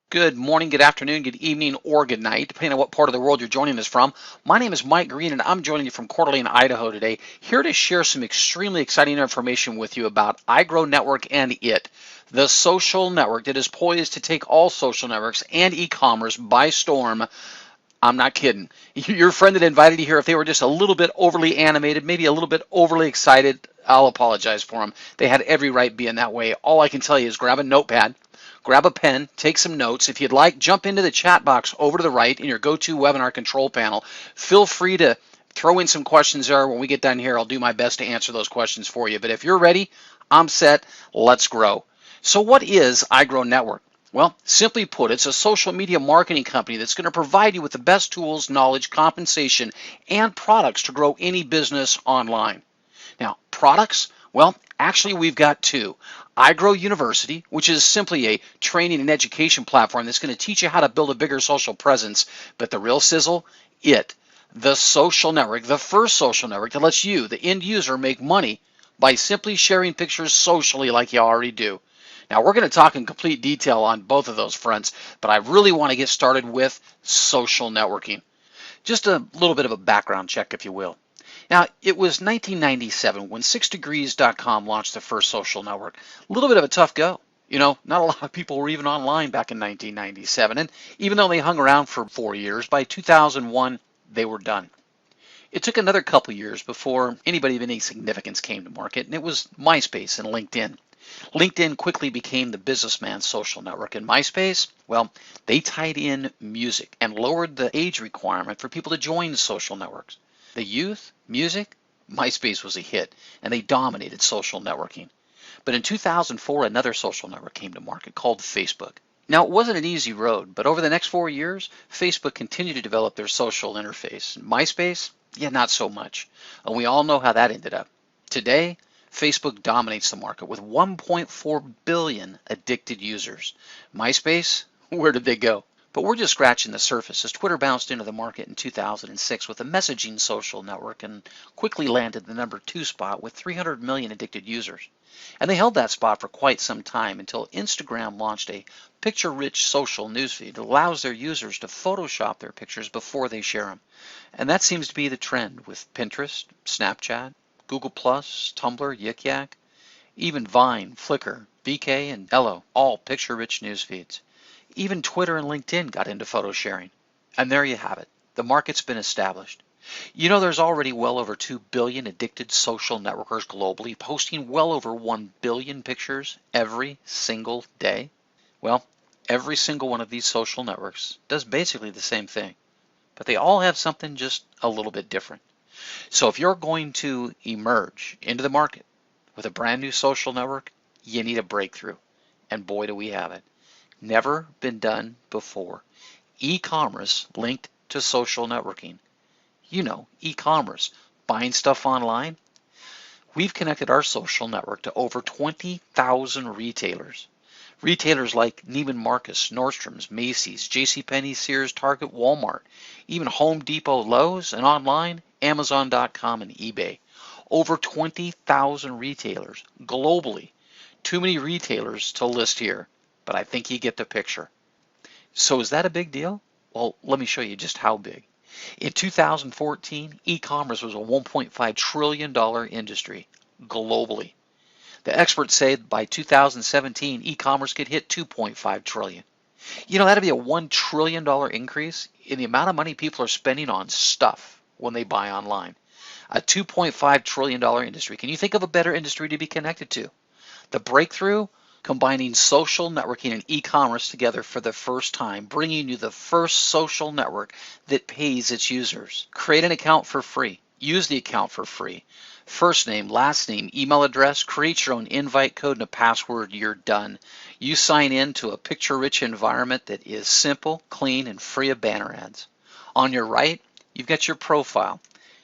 Good morning, good afternoon, good evening, or good night, depending on what part of the world you're joining us from. My name is Mike Green, and I'm joining you from Coeur d'Alene, Idaho today, here to share some extremely exciting information with you about iGrow Network and the social network that is poised to take all social networks and e-commerce by storm. I'm not kidding. Your friend that invited you here, if they were just a little bit overly animated, maybe a little bit overly excited, I'll apologize for them. They had every right being that way. All I can tell you is grab a notepad, grab a pen, take some notes. If you'd like, jump into the chat box over to the right in your go-to webinar control panel. Feel free to throw in some questions there. When we get done here, I'll do my best to answer those questions for you. But if you're ready, I'm set. Let's grow. So what is iGrow Network? Well, simply put, it's a social media marketing company that's going to provide you with the best tools, knowledge, compensation, and products to grow any business online. Now, products, well, actually we've got two. iGrow University, which is simply a training and education platform that's going to teach you how to build a bigger social presence, but the real sizzle, the social network, the first social network that lets you, the end user, make money by simply sharing pictures socially like you already do. Now, we're going to talk in complete detail on both of those fronts, but I really want to get started with social networking. Just a little bit of a background check, if you will. Now, it was 1997 when 6degrees.com launched the first social network. A little bit of a tough go. Not a lot of people were even online back in 1997, and even though they hung around for 4 years, by 2001, they were done. It took another couple years before anybody of any significance came to market, and it was MySpace and LinkedIn. LinkedIn quickly became the businessman's social network, and MySpace, well, they tied in music and lowered the age requirement for people to join social networks. The youth, music, MySpace was a hit, and they dominated social networking. But in 2004, another social network came to market called Facebook. Now, it wasn't an easy road, but over the next 4 years, Facebook continued to develop their social interface. MySpace, yeah, not so much. And we all know how that ended up. Today, Facebook dominates the market with 1.4 billion addicted users. MySpace, where did they go? But we're just scratching the surface as Twitter bounced into the market in 2006 with a messaging social network and quickly landed the #2 spot with 300 million addicted users. And they held that spot for quite some time until Instagram launched a picture-rich social newsfeed that allows their users to Photoshop their pictures before they share them. And that seems to be the trend with Pinterest, Snapchat, Google+, Tumblr, Yik Yak, even Vine, Flickr, VK, and Ello, all picture-rich news feeds. Even Twitter and LinkedIn got into photo sharing. And there you have it. The market's been established. There's already well over 2 billion addicted social networkers globally, posting well over 1 billion pictures every single day. Well, every single one of these social networks does basically the same thing, but they all have something just a little bit different. So if you're going to emerge into the market with a brand new social network, you need a breakthrough. And boy, do we have it. Never been done before. E-commerce linked to social networking. E-commerce, buying stuff online. We've connected our social network to over 20,000 retailers. Retailers like Neiman Marcus, Nordstrom's, Macy's, JCPenney, Sears, Target, Walmart, even Home Depot, Lowe's, and online, Amazon.com and eBay. Over 20,000 retailers globally. Too many retailers to list here, but I think you get the picture. So is that a big deal? Well, let me show you just how big. In 2014, e-commerce was a $1.5 trillion industry globally. The experts say by 2017, e-commerce could hit 2.5 trillion. That'd be a $1 trillion increase in the amount of money people are spending on stuff when they buy online. A $2.5 trillion industry. Can you think of a better industry to be connected to? The breakthrough, combining social networking and e-commerce together for the first time, bringing you the first social network that pays its users. Create an account for free. Use the account for free. First name, last name, email address, create your own invite code and a password, you're done. You sign in to a picture-rich environment that is simple, clean, and free of banner ads. On your right, you've got your profile.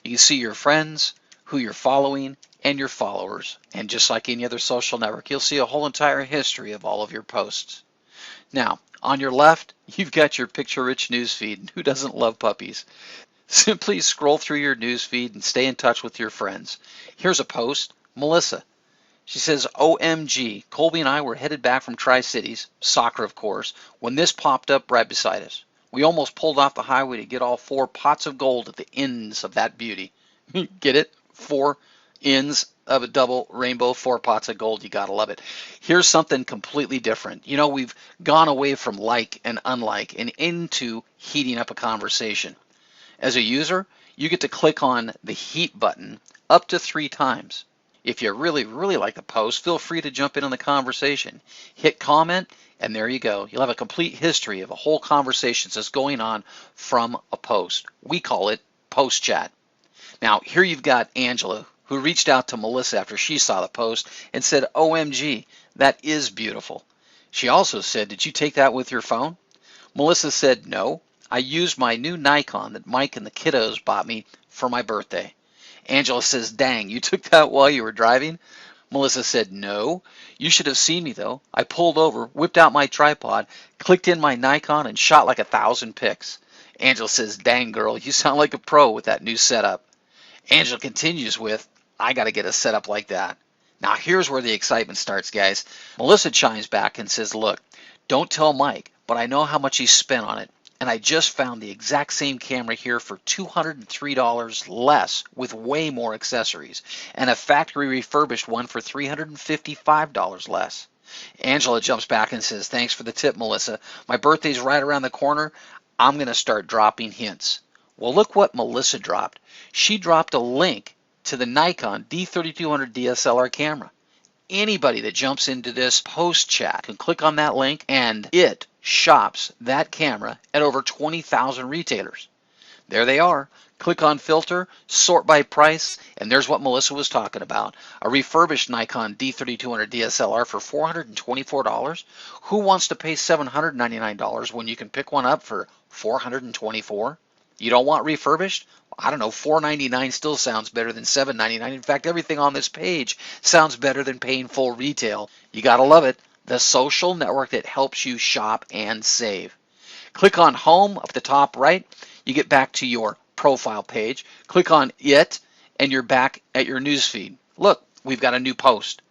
You can see your friends, who you're following, and your followers. And just like any other social network, you'll see a whole entire history of all of your posts. Now, on your left, you've got your picture-rich newsfeed. Who doesn't love puppies? Simply scroll through your newsfeed and stay in touch with your friends. Here's a post. Melissa. She says, OMG, Colby and I were headed back from Tri-Cities, soccer of course, when this popped up right beside us. We almost pulled off the highway to get all 4 pots of gold at the ends of that beauty. Get it? 4 ends of a double rainbow, 4 pots of gold. You gotta love it. Here's something completely different. You know, we've gone away from like and unlike and into heating up a conversation. As a user, you get to click on the heat button up to 3 times. If you really, really like the post, feel free to jump in on the conversation. Hit comment, and there you go. You'll have a complete history of a whole conversation that's going on from a post. We call it post chat. Now, here you've got Angela, who reached out to Melissa after she saw the post and said, OMG, that is beautiful. She also said, did you take that with your phone? Melissa said, no, I used my new Nikon that Mike and the kiddos bought me for my birthday. Angela says, dang, you took that while you were driving? Melissa said, no. You should have seen me though. I pulled over, whipped out my tripod, clicked in my Nikon, and shot like 1,000 pics. Angela says, dang girl, you sound like a pro with that new setup. Angela continues with, I got to get a setup like that. Now here's where the excitement starts, guys. Melissa chimes back and says, look, don't tell Mike, but I know how much he spent on it. And I just found the exact same camera here for $203 less with way more accessories, and a factory refurbished one for $355 less. Angela jumps back and says, thanks for the tip, Melissa. My birthday's right around the corner. I'm going to start dropping hints. Well, look what Melissa dropped. She dropped a link to the Nikon D3200 DSLR camera. Anybody that jumps into this post chat can click on that link, and it shops that camera at over 20,000 retailers. There they are. Click on filter, sort by price, and there's what Melissa was talking about. A refurbished Nikon D3200 DSLR for $424. Who wants to pay $799 when you can pick one up for $424? You don't want refurbished? I don't know, $499 still sounds better than $799. In fact, everything on this page sounds better than paying full retail. You gotta love it. The social network that helps you shop and save. Click on home up at the top right. You get back to your profile page. Click on it, and you're back at your newsfeed. Look, we've got a new post.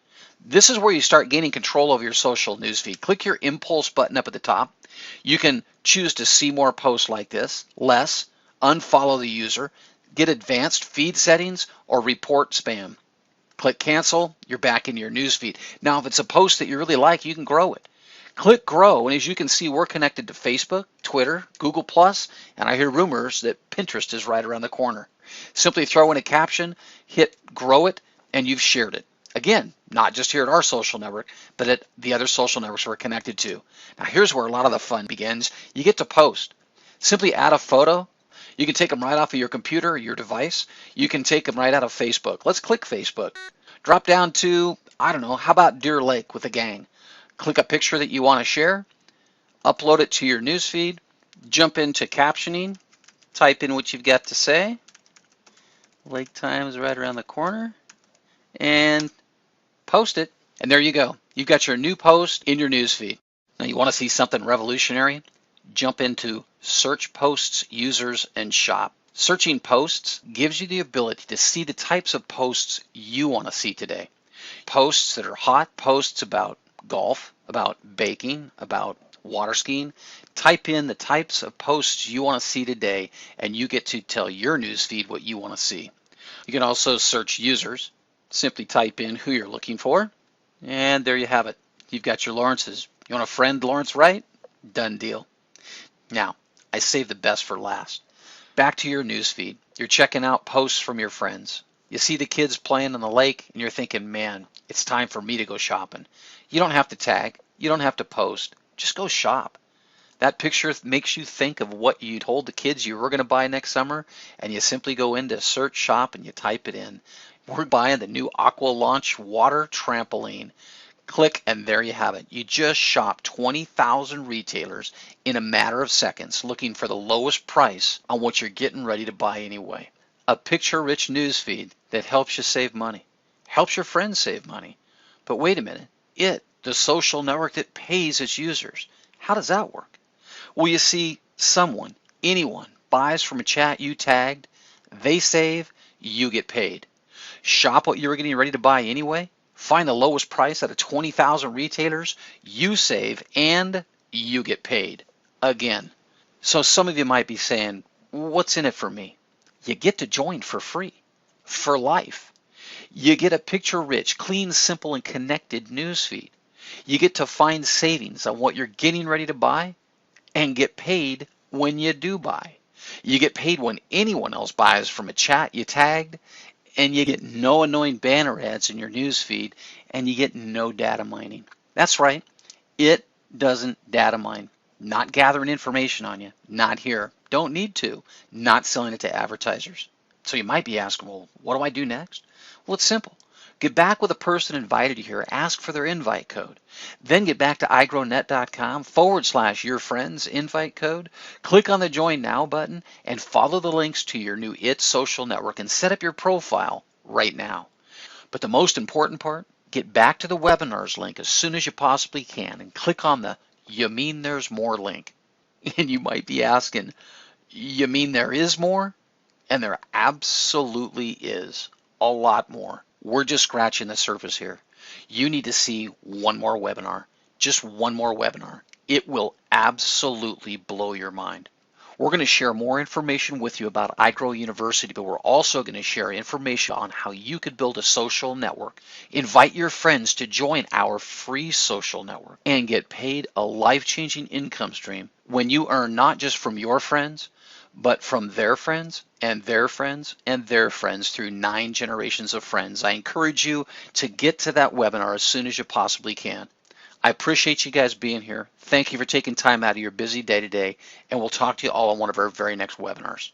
This is where you start gaining control over your social newsfeed. Click your impulse button up at the top. You can choose to see more posts like this, less, unfollow the user, get advanced feed settings, or report spam. Click cancel, you're back in your newsfeed. Now, if it's a post that you really like, you can grow it. Click grow, and as you can see, we're connected to Facebook, Twitter, Google+, and I hear rumors that Pinterest is right around the corner. Simply throw in a caption, hit grow it, and you've shared it. Again, not just here at our social network, but at the other social networks we're connected to. Now, here's where a lot of the fun begins. You get to post. Simply add a photo. You can take them right off of your computer or your device. You can take them right out of Facebook. Let's click Facebook. Drop down to, I don't know, how about Deer Lake with a gang? Click a picture that you want to share, upload it to your newsfeed, jump into captioning, type in what you've got to say. Lake time is right around the corner, and post it. And there you go. You've got your new post in your newsfeed. Now you want to see something revolutionary? Jump into Search Posts, Users, and Shop. Searching posts gives you the ability to see the types of posts you want to see today. Posts that are hot, posts about golf, about baking, about water skiing. Type in the types of posts you want to see today, and you get to tell your newsfeed what you want to see. You can also search users. Simply type in who you're looking for, and there you have it. You've got your Lawrences. You want to friend Lawrence Wright? Done deal. Now, I saved the best for last. Back to your newsfeed. You're checking out posts from your friends. You see the kids playing on the lake, and you're thinking, man, it's time for me to go shopping. You don't have to tag. You don't have to post. Just go shop. That picture makes you think of what you told the kids you were going to buy next summer, and you simply go into search shop and you type it in. We're buying the new Aqua Launch water trampoline. Click, and there you have it. You just shop 20,000 retailers in a matter of seconds looking for the lowest price on what you're getting ready to buy anyway. A picture-rich newsfeed that helps you save money, helps your friends save money. But wait a minute, the social network that pays its users, how does that work? Well, you see, anyone, buys from a chat you tagged, they save, you get paid. Shop what you were getting ready to buy anyway, Find the lowest price out of 20,000 retailers, you save, and you get paid. Again. So some of you might be saying, what's in it for me? You get to join for free, for life. You get a picture-rich, clean, simple, and connected newsfeed. You get to find savings on what you're getting ready to buy and get paid when you do buy. You get paid when anyone else buys from a chat you tagged, and you get no annoying banner ads in your newsfeed, and you get no data mining. That's right, it doesn't data mine. Not gathering information on you, not here. Don't need to, not selling it to advertisers. So you might be asking, well, what do I do next? Well, it's simple. Get back with the person who invited you here, ask for their invite code. Then get back to iGrowNet.com/your friends invite code. Click on the Join Now button and follow the links to your new It social network and set up your profile right now. But the most important part, get back to the webinars link as soon as you possibly can and click on the You Mean There's More link. And you might be asking, you mean there is more? And there absolutely is a lot more. We're just scratching the surface here. You need to see one more webinar, just one more webinar. It will absolutely blow your mind. We're going to share more information with you about iGrow University, but we're also going to share information on how you could build a social network. Invite your friends to join our free social network and get paid a life-changing income stream when you earn not just from your friends, but from their friends and their friends and their friends through 9 generations of friends. I encourage you to get to that webinar as soon as you possibly can. I appreciate you guys being here. Thank you for taking time out of your busy day today, and we'll talk to you all on one of our very next webinars.